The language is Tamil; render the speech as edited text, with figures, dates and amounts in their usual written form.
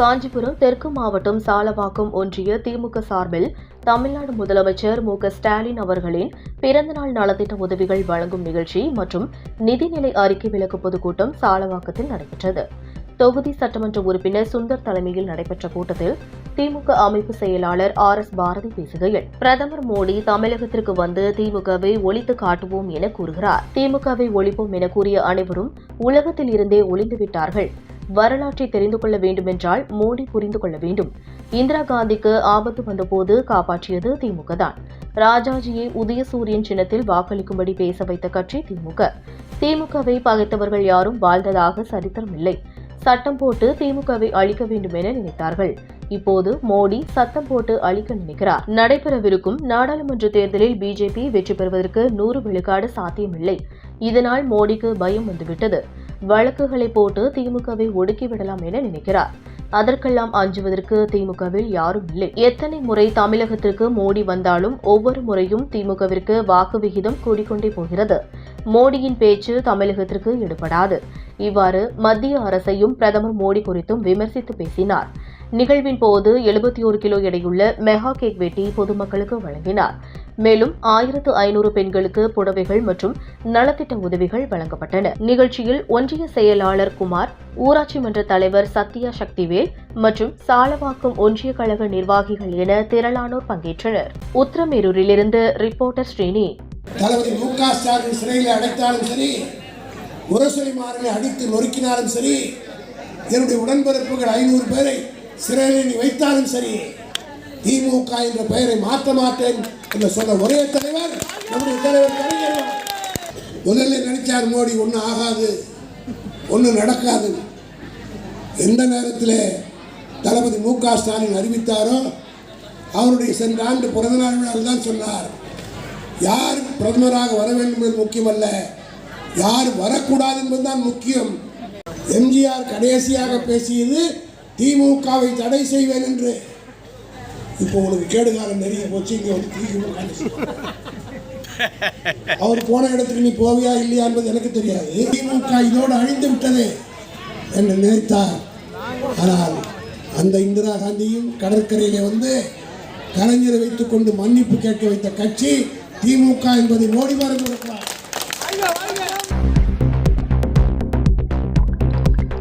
காஞ்சிபுரம் தெற்கு மாவட்டம் சாலவாக்கம் ஒன்றிய திமுக சார்பில் தமிழ்நாடு முதலமைச்சர் மு.க.ஸ்டாலின் அவர்களின் பிறந்தநாள் நலத்திட்ட உதவிகள் வழங்கும் நிகழ்ச்சி மற்றும் நிதிநிலை அறிக்கை விளக்க பொதுக்கூட்டம் சாலவாக்கத்தில் நடைபெற்றது. தொகுதி சட்டமன்ற உறுப்பினர் சுந்தர் தலைமையில் நடைபெற்ற கூட்டத்தில் திமுக அமைப்பு செயலாளர் R.S. பாரதி பேசுகையில், பிரதமர் மோடி தமிழகத்திற்கு வந்து திமுகவை ஒழித்து காட்டுவோம் என கூறுகிறார். திமுகவை ஒழிப்போம் என கூறிய அனைவரும் உலகத்தில் இருந்தே ஒளிந்துவிட்டார்கள். வரலாற்றை தெரிந்து கொள்ள வேண்டுமென்றால் மோடி புரிந்து கொள்ள வேண்டும். இந்திரா காந்திக்கு ஆபத்து வந்தபோது காப்பாற்றியது திமுக தான். ராஜாஜியை உதயசூரியன் சின்னத்தில் வாக்களிக்கும்படி பேச வைத்த கட்சி திமுக. திமுகவை பகைத்தவர்கள் யாரும் வாழ்ந்ததாக சரித்திரம் இல்லை. சட்டம் போட்டு திமுகவை அழிக்க வேண்டும் என நினைத்தார்கள். இப்போது மோடி சத்தம் போட்டு அழிக்க நினைக்கிறார். நடைபெறவிருக்கும் நாடாளுமன்ற தேர்தலில் பிஜேபி வெற்றி பெறுவதற்கு 100 விழுக்காடு சாத்தியமில்லை. இதனால் மோடிக்கு பயம் வந்துவிட்டது. வழக்குகளை போட்டு திமுகவை ஒடுக்கிவிடலாம் என நினைக்கிறார். அதற்கெல்லாம் அஞ்சுவதற்கு திமுகவில் யாரும் இல்லை. எத்தனை முறை தமிழகத்திற்கு மோடி வந்தாலும் ஒவ்வொரு முறையும் திமுகவிற்கு வாக்கு விகிதம் கூடிக்கொண்டே போகிறது. மோடியின் பேச்சு தமிழகத்திற்கு எடுபடாது. இவ்வாறு மத்திய அரசையும் பிரதமர் மோடி குறித்தும் விமர்சித்து பேசினார். நிகழ்வின் போது 71 கிலோ எடையுள்ள மெகா கேக் வெட்டி பொதுமக்களுக்கு வழங்கினார். மேலும் 1500 பெண்களுக்கு புடவைகள் மற்றும் நலத்திட்ட உதவிகள் வழங்கப்பட்டன. நிகழ்ச்சியில் ஒன்றிய செயலாளர் குமார், ஊராட்சி மன்ற தலைவர் சத்யா சக்திவேல் மற்றும் சாலவாக்கம் ஒன்றிய கழக நிர்வாகிகள் என திரளானோர் பங்கேற்றனர். உத்திரமேரூரிலிருந்து ரிப்போர்ட்டர் ஸ்ரீனி. தளபதி மு.க.ஸ்டாலின் சிறையில் அடைத்தாலும் சரி, முரசொலிமார்களை அடித்து நொறுக்கினாலும் சரி, என்னுடைய உடன்பிறப்புகள் 500 பேரை சிறையில் வைத்தாலும் சரி, திமுக என்ற பெயரை மாற்ற மாட்டேன் என்று சொன்ன ஒரே தலைவர் நம்முடைய தலைவர் கலைஞர். முதல்ல நினைச்சார் மோடி ஒன்றும் ஆகாது, ஒன்றும் நடக்காது. எந்த நேரத்தில் தளபதி மு.க.ஸ்டாலின் அறிவித்தாரோ அவருடைய சென்ற ஆண்டு பிறந்தநாள் விழாவில் தான் சொன்னார், யார் பிரதமராக வர வேண்டும் என்பது முக்கியமல்ல, யார் வரக்கூடாது என்பதுதான் முக்கியம். எம்ஜிஆர் கடைசியாக பேசியது திமுகவை தடை செய்வேன் என்று. இப்போ உங்களுக்கு கேடுகாலம் நெருங்கி போச்சு. இங்கே வந்து திமுக அவர் போன இடத்துக்கு நீ போவியா இல்லையா என்பது எனக்கு தெரியாது. திமுக இதோடு அழிந்து விட்டது என்று நினைத்தார். ஆனால் அந்த இந்திரா காந்தியும் கடற்கரையிலே வந்து கலைஞரை வைத்துக் கொண்டு மன்னிப்பு கேட்க வைத்த கட்சி திமுக என்பதை மோடி மறந்து இருக்கிறார்.